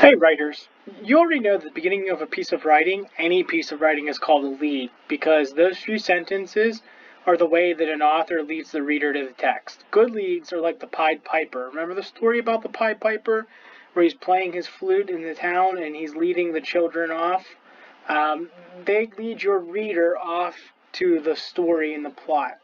Hey writers, you already know that the beginning of a piece of writing, any piece of writing is called a lead, because those few sentences are the way that an author leads the reader to the text. Good leads are like the Pied Piper. Remember the story about the Pied Piper, where he's playing his flute in the town and he's leading the children off? They lead your reader off to the story and the plot.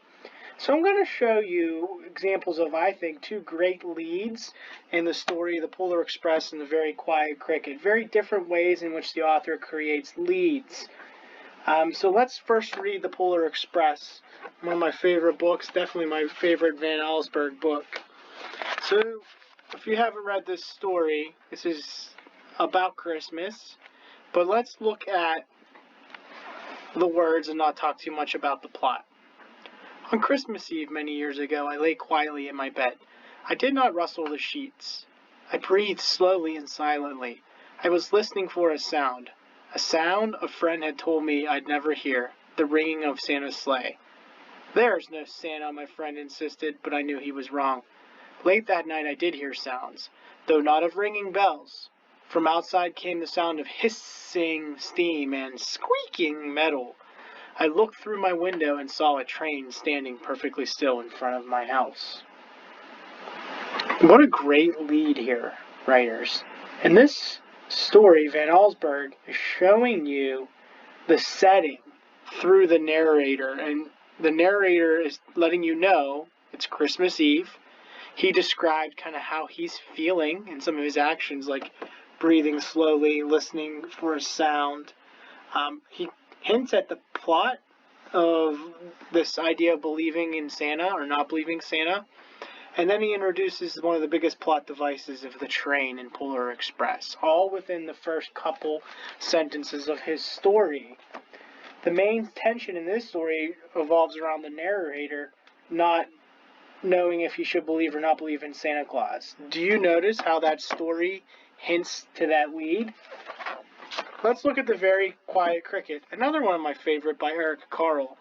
So I'm going to show you examples of, I think, two great leads in the story, The Polar Express and The Very Quiet Cricket. Very different ways in which the author creates leads. So let's first read The Polar Express, one of my favorite books, definitely my favorite Van Allsburg book. So if you haven't read this story, this is about Christmas, but let's look at the words and not talk too much about the plot. On Christmas Eve many years ago, I lay quietly in my bed. I did not rustle the sheets. I breathed slowly and silently. I was listening for a sound a friend had told me I'd never hear, the ringing of Santa's sleigh. There's no Santa, my friend insisted, but I knew he was wrong. Late that night I did hear sounds, though not of ringing bells. From outside came the sound of hissing steam and squeaking metal. I looked through my window and saw a train standing perfectly still in front of my house. What a great lead here, writers. In this story, Van Allsburg is showing you the setting through the narrator, and the narrator is letting you know it's Christmas Eve. He described kind of how he's feeling in some of his actions, like breathing slowly, listening for a sound. He hints at the plot of this idea of believing in Santa or not believing Santa. And then he introduces one of the biggest plot devices of the train in Polar Express, all within the first couple sentences of his story. The main tension in this story revolves around the narrator not knowing if he should believe or not believe in Santa Claus. Do you notice how that story hints to that lead? Let's look at The Very Quiet Cricket, another one of my favorite by Eric Carle.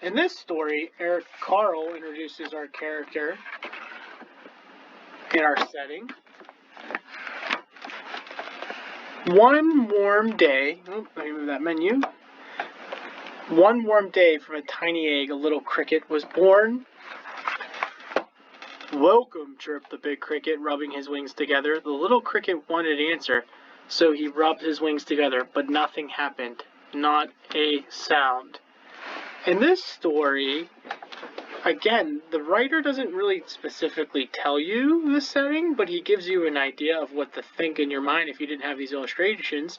In this story, Eric Carle introduces our character in our setting. One warm day, let me move that menu. One warm day, from a tiny egg, a little cricket was born. Welcome, chirped the big cricket, rubbing his wings together. The little cricket wanted answer, so he rubbed his wings together, but nothing happened. Not a sound. In this story, again, the writer doesn't really specifically tell you the setting, but he gives you an idea of what to think in your mind if you didn't have these illustrations.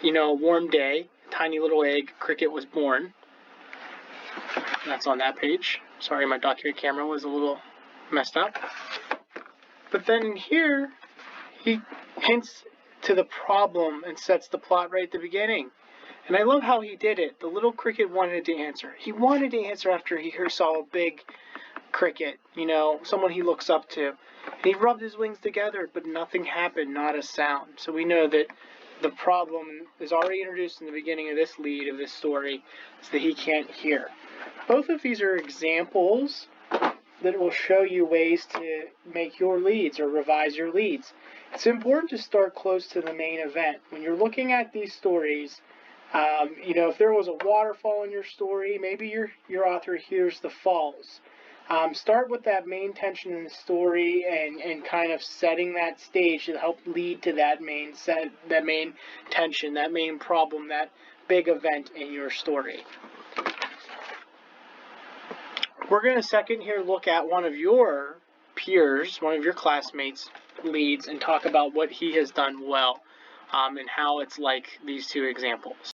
You know, a warm day, tiny little egg, cricket was born. That's on that page. Sorry, my document camera was a little messed up. But then in here, he hints to the problem and sets the plot right at the beginning. And I love how he did it. The little cricket wanted to answer. He wanted to answer after he saw a big cricket, someone he looks up to. And he rubbed his wings together, but nothing happened, not a sound. So we know that the problem is already introduced in the beginning of this lead of this story, is that he can't hear. Both of these are examples that will show you ways to make your leads or revise your leads. It's important to start close to the main event. When you're looking at these stories, if there was a waterfall in your story, maybe your author hears the falls. Start with that main tension in the story and kind of setting that stage to help lead to that main tension, that main problem, that big event in your story. We're going to second here look at one of your peers, one of your classmates' leads, and talk about what he has done well and how it's like these two examples.